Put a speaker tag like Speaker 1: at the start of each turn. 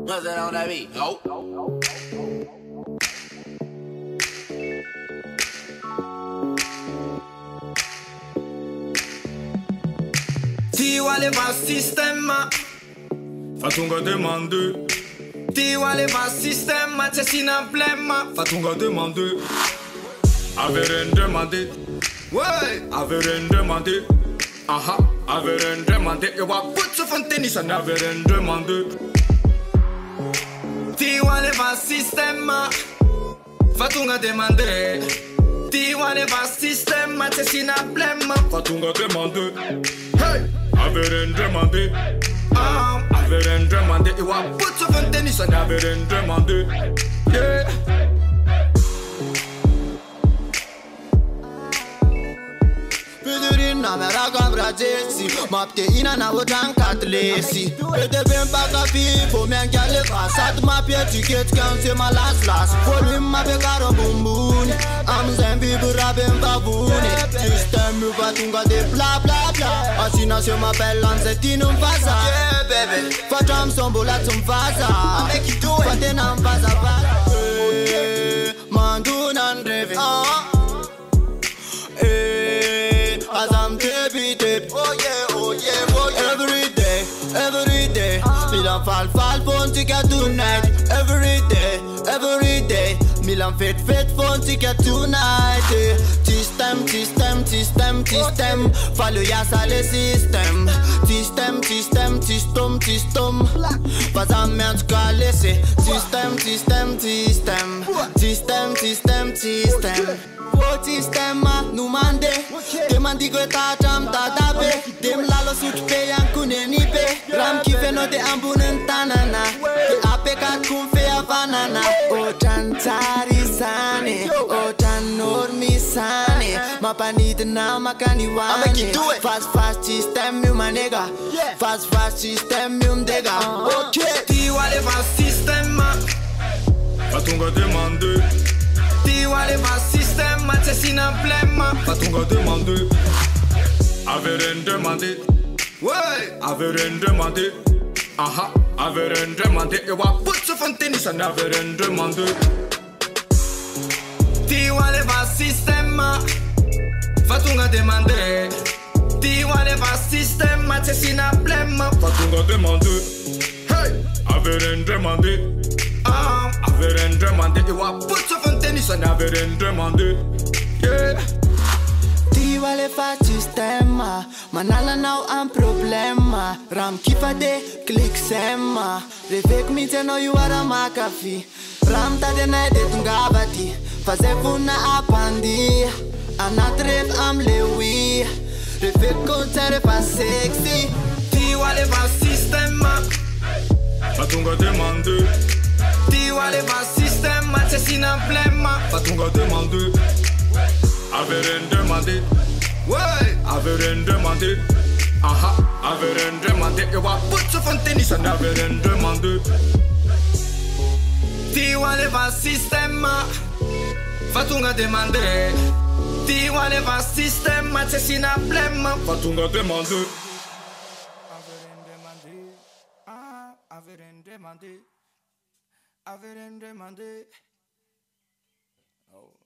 Speaker 1: What's that on that beat? Oh.
Speaker 2: Tiwale va sistema
Speaker 3: Fatunga demande.
Speaker 2: Tiwale va sistema c'è sina blema
Speaker 3: Fatunga demande. Avere demande.
Speaker 2: Ouais
Speaker 3: Avere demande. Aha. Avere demande. E wa putsu fonteni sa avere demande.
Speaker 2: Tiwale va sistema Fatunga demande. Tiwale va sistema c'è sina blema
Speaker 3: Fatunga demande. Hey. Avere demande.
Speaker 2: Avere
Speaker 3: demande. E wa putsu fonteni sa avere demande. Yeah.
Speaker 4: Na me raga bragesi Mapte ina na wotan katlesi Ete ben baka pipo Men gyale vasat ma pietiket Kan se ma las Folwim ma be karo bumbuni Am zembi bura ben babuni System mu batunga de bla bla bla Asina se ma bellan zetinum faza Yeah baby Fatam sombolat som faza I make you do it Fatenam faza faza Mandunan drevi As I'm tappy. Oh yeah. Every day. Milan fall phone ticket tonight. Every day. Milan fit phone ticket tonight. System. Follow ya sale system. System. Pas à mettre qu'à laisser. System. Sistema nu mande Demandi go tatam tatabe Dem lalo sut pe yankune nipe Ram kife no de ambunen tanana De ape kat kun fe avanana Otan tarisane Otan normisane Mapanid na makani wane Fast system you my nigga Fast system you mdega Okay
Speaker 2: Tiwale va sistema
Speaker 3: Fatunga demande.
Speaker 2: Tiwale va sistema c'è sina blema
Speaker 3: Fatunga demande. Avere demande.
Speaker 2: Ouais
Speaker 3: Avere demande. Aha. Avere demande. E wa putsu fonteni sa avere demande.
Speaker 2: Tiwale va sistema Fatunga demande. Tiwale va sistema c'è sina blema
Speaker 3: Fatunga demande. Hey. Avere demande. Avere demande. E wa putsu fonteni sa avere demande. Yeah.
Speaker 4: Tiwale fa sistema Manala nou aan problema Ram kifa de klik sema Refek mi te no you are makafi Ram ta de na de tungabati Faze funa apandi Anatref am lewi Refek kontere fa sexy
Speaker 2: Tiwale va sistema
Speaker 3: Fatunga demande.
Speaker 2: Tiwale va sistema c'è sina blema
Speaker 3: Fatunga demande. Avere demande.
Speaker 2: Ouais
Speaker 3: Avere demande. Aha. Avere demande. E wa putsu fonteni sa avere demande.
Speaker 2: Tiwale va sistema Fatunga demande. Tiwale va sistema c'è sina blema
Speaker 3: Fatunga demande.
Speaker 2: Avere demande. Avere demande. Oh.